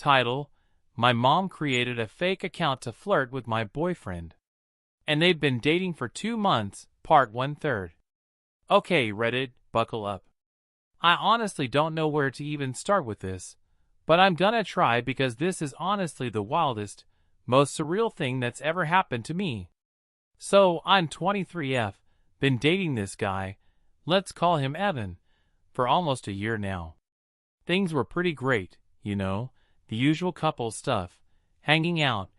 Title: My mom created a fake account to flirt with my boyfriend. And they've been dating for 2 months, part 1/3. Okay, Reddit, buckle up. I honestly don't know where to even start with this, but I'm gonna try because this is honestly the wildest, most surreal thing that's ever happened to me. So, I'm 23F, been dating this guy, let's call him Evan, for almost a year now. Things were pretty great, you know, the usual couple stuff, hanging out,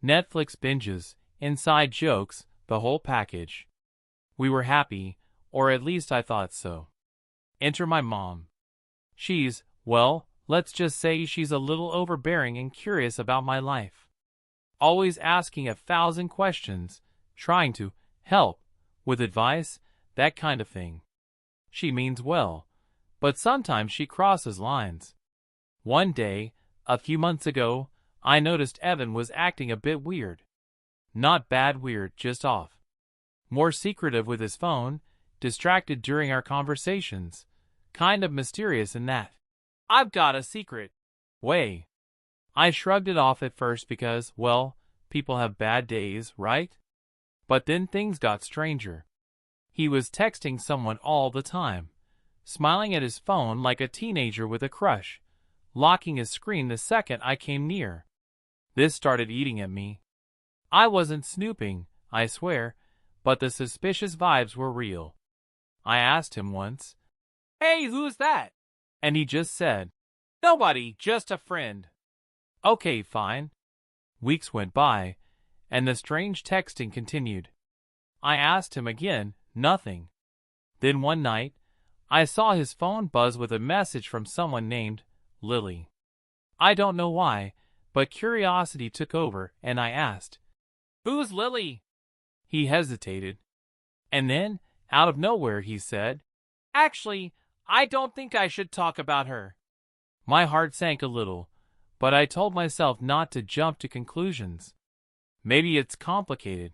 Netflix binges, inside jokes, the whole package. We were happy, or at least I thought so. Enter my mom. She's, well, let's just say she's a little overbearing and curious about my life. Always asking 1,000 questions, trying to help with advice, that kind of thing. She means well, but sometimes she crosses lines. One day, a few months ago, I noticed Evan was acting a bit weird. Not bad weird, just off. More secretive with his phone, distracted during our conversations, kind of mysterious in that. I've got a secret. Way. I shrugged it off at first because, well, people have bad days, right? But then things got stranger. He was texting someone all the time, smiling at his phone like a teenager with a crush, locking his screen the second I came near. This started eating at me. I wasn't snooping, I swear, but the suspicious vibes were real. I asked him once, "Hey, who's that?" And he just said, "Nobody, just a friend." Okay, fine. Weeks went by, and the strange texting continued. I asked him again, nothing. Then one night, I saw his phone buzz with a message from someone named Lily. I don't know why, but curiosity took over and I asked, "Who's Lily?" He hesitated. And then, out of nowhere, he said, "Actually, I don't think I should talk about her." My heart sank a little, but I told myself not to jump to conclusions. Maybe it's complicated.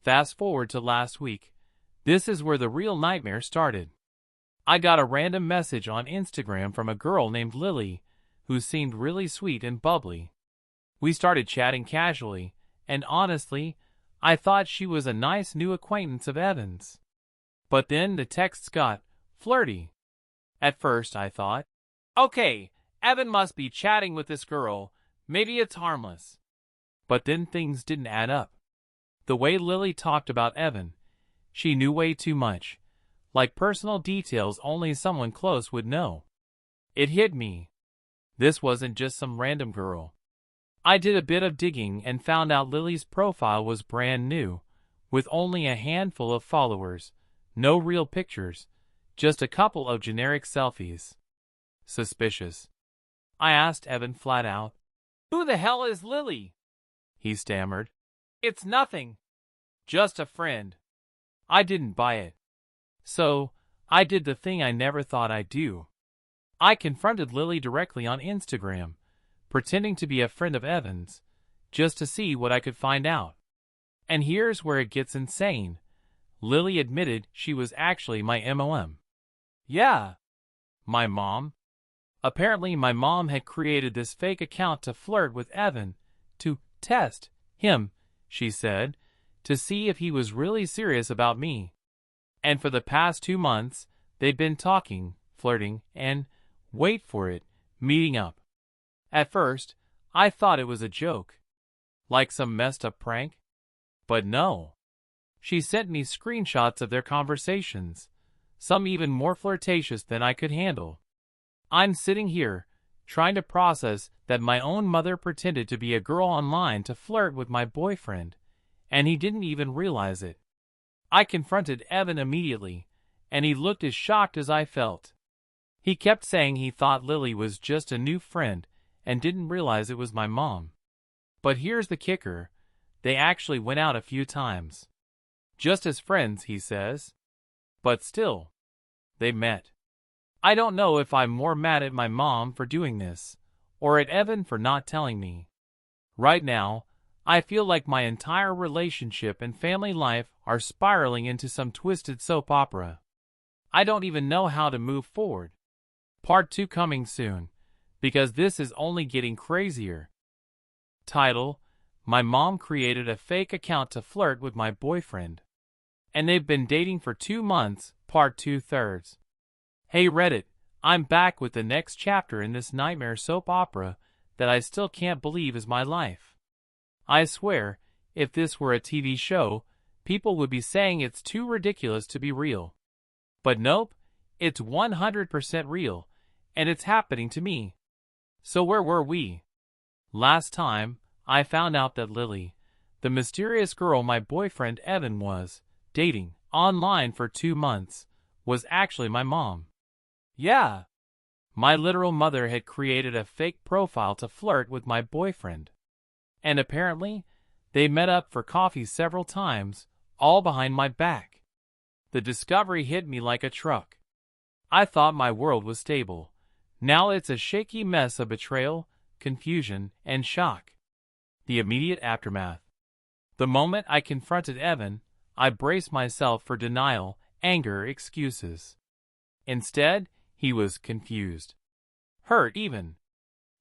Fast forward to last week. This is where the real nightmare started. I got a random message on Instagram from a girl named Lily, who seemed really sweet and bubbly. We started chatting casually, and honestly, I thought she was a nice new acquaintance of Evan's. But then the texts got flirty. At first I thought, okay, Evan must be chatting with this girl, maybe it's harmless. But then things didn't add up. The way Lily talked about Evan, she knew way too much, like personal details only someone close would know. It hit me. This wasn't just some random girl. I did a bit of digging and found out Lily's profile was brand new, with only a handful of followers, no real pictures, just a couple of generic selfies. Suspicious. I asked Evan flat out, "Who the hell is Lily?" He stammered, "It's nothing. Just a friend." I didn't buy it. So, I did the thing I never thought I'd do. I confronted Lily directly on Instagram, pretending to be a friend of Evan's, just to see what I could find out. And here's where it gets insane. Lily admitted she was actually my MOM. Yeah, my mom. Apparently my mom had created this fake account to flirt with Evan, to test him, she said, to see if he was really serious about me. And for the past 2 months, they'd been talking, flirting, and, wait for it, meeting up. At first, I thought it was a joke, like some messed up prank. But no. She sent me screenshots of their conversations, some even more flirtatious than I could handle. I'm sitting here, trying to process that my own mother pretended to be a girl online to flirt with my boyfriend, and he didn't even realize it. I confronted Evan immediately, and he looked as shocked as I felt. He kept saying he thought Lily was just a new friend and didn't realize it was my mom. But here's the kicker, they actually went out a few times. Just as friends, he says. But still, they met. I don't know if I'm more mad at my mom for doing this, or at Evan for not telling me. Right now, I feel like my entire relationship and family life are spiraling into some twisted soap opera. I don't even know how to move forward. Part 2 coming soon. because this is only getting crazier. Title: My mom created a fake account to flirt with my boyfriend. And they've been dating for 2 months, part 2/3. Hey Reddit, I'm back with the next chapter in this nightmare soap opera that I still can't believe is my life. I swear, if this were a TV show, people would be saying it's too ridiculous to be real. But nope, it's 100% real, and it's happening to me. So where were we? Last time, I found out that Lily, the mysterious girl my boyfriend Evan was dating online for 2 months, was actually my mom. Yeah. My literal mother had created a fake profile to flirt with my boyfriend. And apparently, they met up for coffee several times, all behind my back. The discovery hit me like a truck. I thought my world was stable. Now it's a shaky mess of betrayal, confusion, and shock. The immediate aftermath. The moment I confronted Evan, I braced myself for denial, anger, excuses. Instead, he was confused. Hurt even.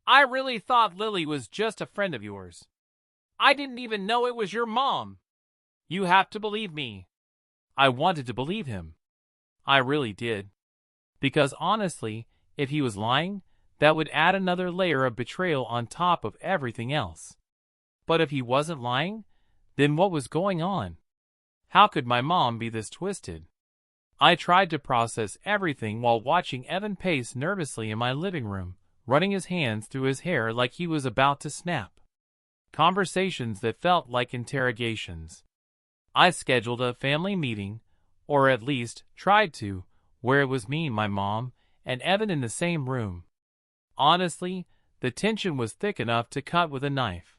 I really thought Lily was just a friend of yours. I didn't even know it was your mom. You have to believe me. I wanted to believe him. I really did. Because honestly, if he was lying, that would add another layer of betrayal on top of everything else. But if he wasn't lying, then what was going on? How could my mom be this twisted? I tried to process everything while watching Evan pace nervously in my living room, running his hands through his hair like he was about to snap. Conversations that felt like interrogations. I scheduled a family meeting, or at least tried to, where it was me, my mom, and Evan in the same room. Honestly, the tension was thick enough to cut with a knife.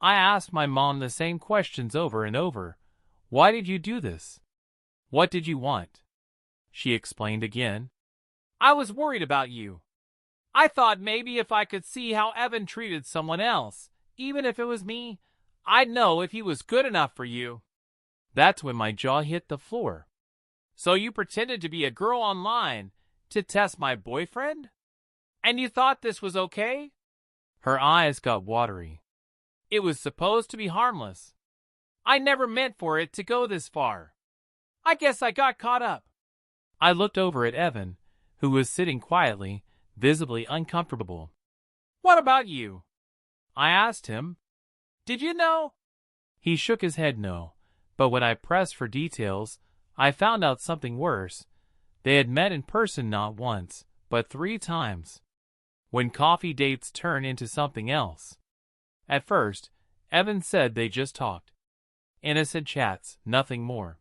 I asked my mom the same questions over and over. Why did you do this? What did you want? She explained again. I was worried about you. I thought maybe if I could see how Evan treated someone else, even if it was me, I'd know if he was good enough for you. That's when my jaw hit the floor. So you pretended to be a girl online to test my boyfriend? And you thought this was okay? Her eyes got watery. It was supposed to be harmless. I never meant for it to go this far. I guess I got caught up. I looked over at Evan, who was sitting quietly, visibly uncomfortable. What about you? I asked him. Did you know? He shook his head no, but when I pressed for details, I found out something worse. They had met in person not once, but 3 times. When coffee dates turn into something else. At first, Evan said they just talked. Innocent chats, nothing more.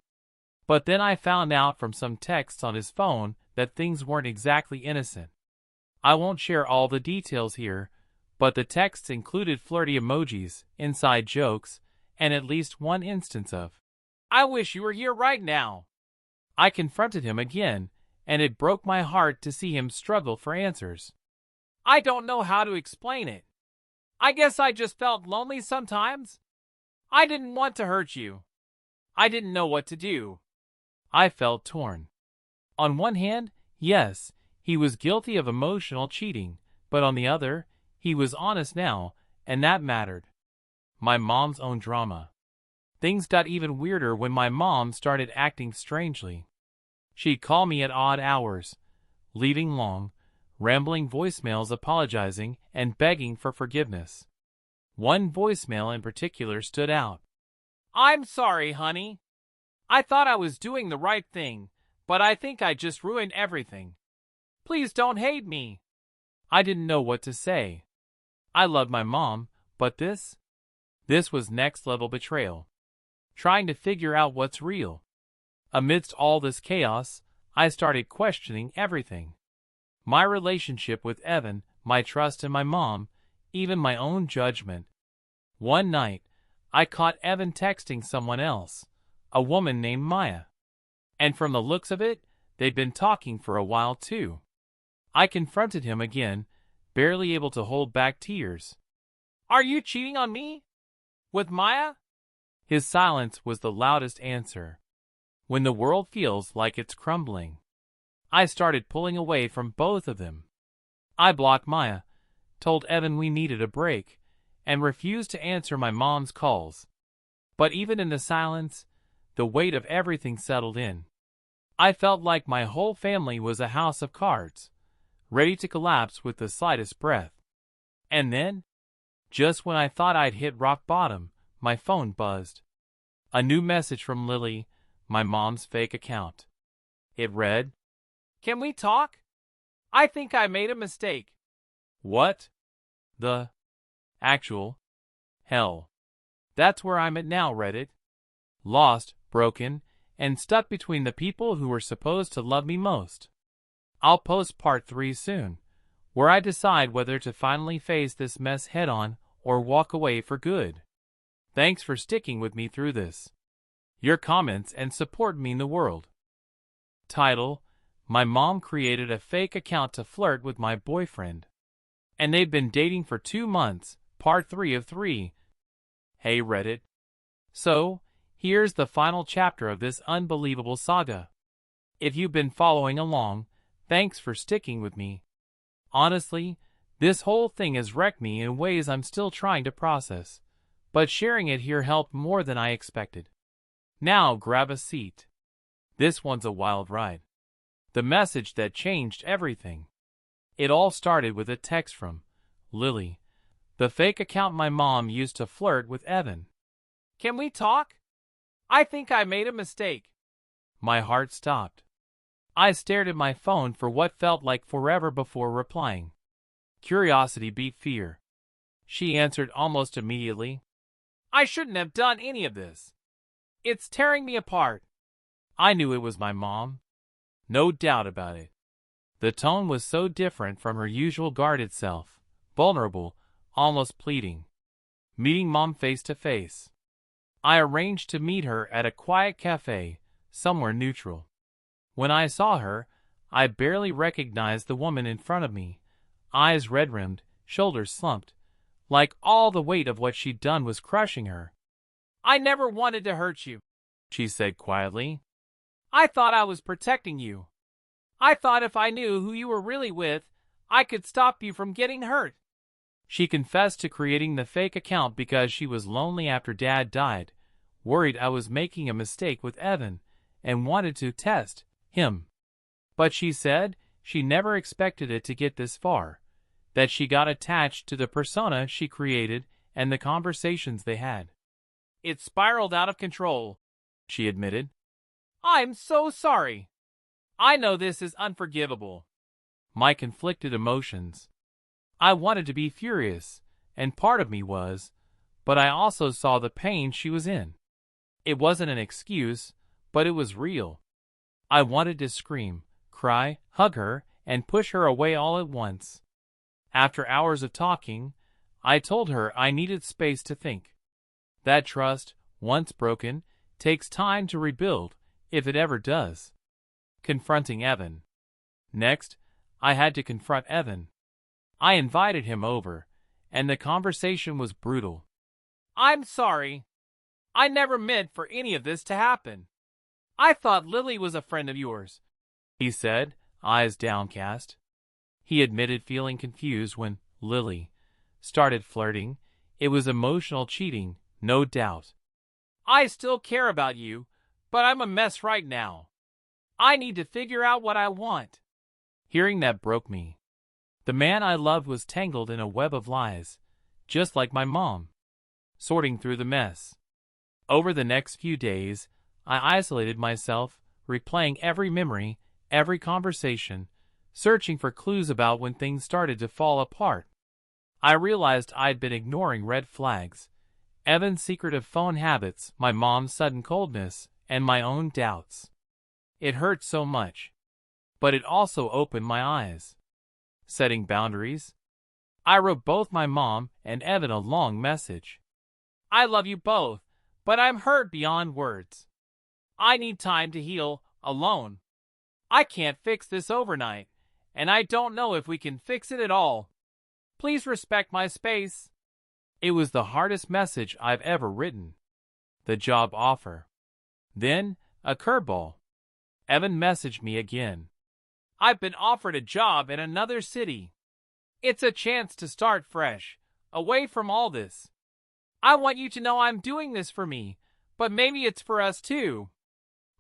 But then I found out from some texts on his phone that things weren't exactly innocent. I won't share all the details here, but the texts included flirty emojis, inside jokes, and at least one instance of, I wish you were here right now. I confronted him again, and it broke my heart to see him struggle for answers. I don't know how to explain it. I guess I just felt lonely sometimes. I didn't want to hurt you. I didn't know what to do. I felt torn. On one hand, yes, he was guilty of emotional cheating, but on the other, he was honest now, and that mattered. My mom's own drama. Things got even weirder when my mom started acting strangely. She'd call me at odd hours, leaving long, rambling voicemails apologizing and begging for forgiveness. One voicemail in particular stood out. I'm sorry, honey. I thought I was doing the right thing, but I think I just ruined everything. Please don't hate me. I didn't know what to say. I loved my mom, but this was next-level betrayal. Trying to figure out what's real. Amidst all this chaos, I started questioning everything. My relationship with Evan, my trust in my mom, even my own judgment. One night, I caught Evan texting someone else, a woman named Maya. And from the looks of it, they'd been talking for a while too. I confronted him again, barely able to hold back tears. Are you cheating on me? With Maya? His silence was the loudest answer. When the world feels like it's crumbling. I started pulling away from both of them. I blocked Maya, told Evan we needed a break, and refused to answer my mom's calls. But even in the silence, the weight of everything settled in. I felt like my whole family was a house of cards, ready to collapse with the slightest breath. And then, just when I thought I'd hit rock bottom, my phone buzzed. A new message from Lily, my mom's fake account. It read, "Can we talk? I think I made a mistake." What the actual hell? That's where I'm at now, Reddit. Lost, broken, and stuck between the people who were supposed to love me most. I'll post part 3 soon, where I decide whether to finally face this mess head-on or walk away for good. Thanks for sticking with me through this. Your comments and support mean the world. Title: My mom created a fake account to flirt with my boyfriend. And they've been dating for 2 months, part 3 of 3. Hey Reddit. So, here's the final chapter of this unbelievable saga. If you've been following along, thanks for sticking with me. Honestly, this whole thing has wrecked me in ways I'm still trying to process, but sharing it here helped more than I expected. Now grab a seat. This one's a wild ride. The message that changed everything. It all started with a text from Lily, the fake account my mom used to flirt with Evan. "Can we talk? I think I made a mistake." My heart stopped. I stared at my phone for what felt like forever before replying. Curiosity beat fear. She answered almost immediately. "I shouldn't have done any of this. It's tearing me apart." I knew it was my mom. No doubt about it. The tone was so different from her usual guarded self, vulnerable, almost pleading. Meeting Mom face to face. I arranged to meet her at a quiet cafe, somewhere neutral. When I saw her, I barely recognized the woman in front of me, eyes red-rimmed, shoulders slumped, like all the weight of what she'd done was crushing her. "I never wanted to hurt you," she said quietly. "I thought I was protecting you. I thought if I knew who you were really with, I could stop you from getting hurt." She confessed to creating the fake account because she was lonely after Dad died, worried I was making a mistake with Evan, and wanted to test him. But she said she never expected it to get this far, that she got attached to the persona she created and the conversations they had. "It spiraled out of control," she admitted. "I'm so sorry. I know this is unforgivable." My conflicted emotions. I wanted to be furious, and part of me was, but I also saw the pain she was in. It wasn't an excuse, but it was real. I wanted to scream, cry, hug her, and push her away all at once. After hours of talking, I told her I needed space to think. That trust, once broken, takes time to rebuild, if it ever does. Confronting Evan. Next, I had to confront Evan. I invited him over, and the conversation was brutal. "I'm sorry. I never meant for any of this to happen. I thought Lily was a friend of yours," he said, eyes downcast. He admitted feeling confused when Lily started flirting. It was emotional cheating, no doubt. "I still care about you, but I'm a mess right now. I need to figure out what I want." Hearing that broke me. The man I loved was tangled in a web of lies, just like my mom. Sorting through the mess. Over the next few days, I isolated myself, replaying every memory, every conversation, searching for clues about when things started to fall apart. I realized I'd been ignoring red flags, Evan's secretive phone habits, my mom's sudden coldness, and my own doubts. It hurt so much. But it also opened my eyes. Setting boundaries. I wrote both my mom and Evan a long message. "I love you both, but I'm hurt beyond words. I need time to heal, alone. I can't fix this overnight, and I don't know if we can fix it at all. Please respect my space." It was the hardest message I've ever written. The job offer. Then, a curveball. Evan messaged me again. "I've been offered a job in another city." It's a chance to start fresh, away from all this. I want you to know I'm doing this for me, but maybe it's for us too.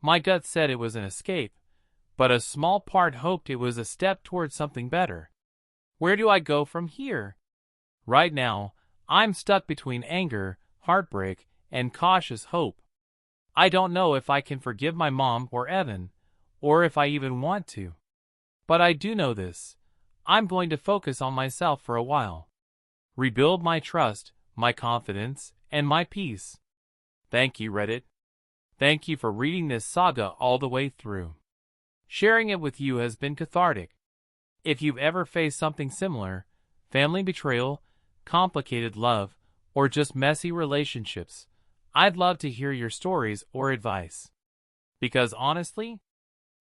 My gut said it was an escape, but a small part hoped it was a step towards something better. Where do I go from here? Right now, I'm stuck between anger, heartbreak, and cautious hope. I don't know if I can forgive my mom or Evan, or if I even want to. But I do know this. I'm going to focus on myself for a while. Rebuild my trust, my confidence, and my peace. Thank you, Reddit. Thank you for reading this saga all the way through. Sharing it with you has been cathartic. If you've ever faced something similar, family betrayal, complicated love, or just messy relationships, I'd love to hear your stories or advice. Because honestly,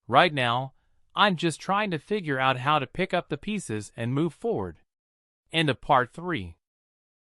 right now, I'm just trying to figure out how to pick up the pieces and move forward. End of part 3.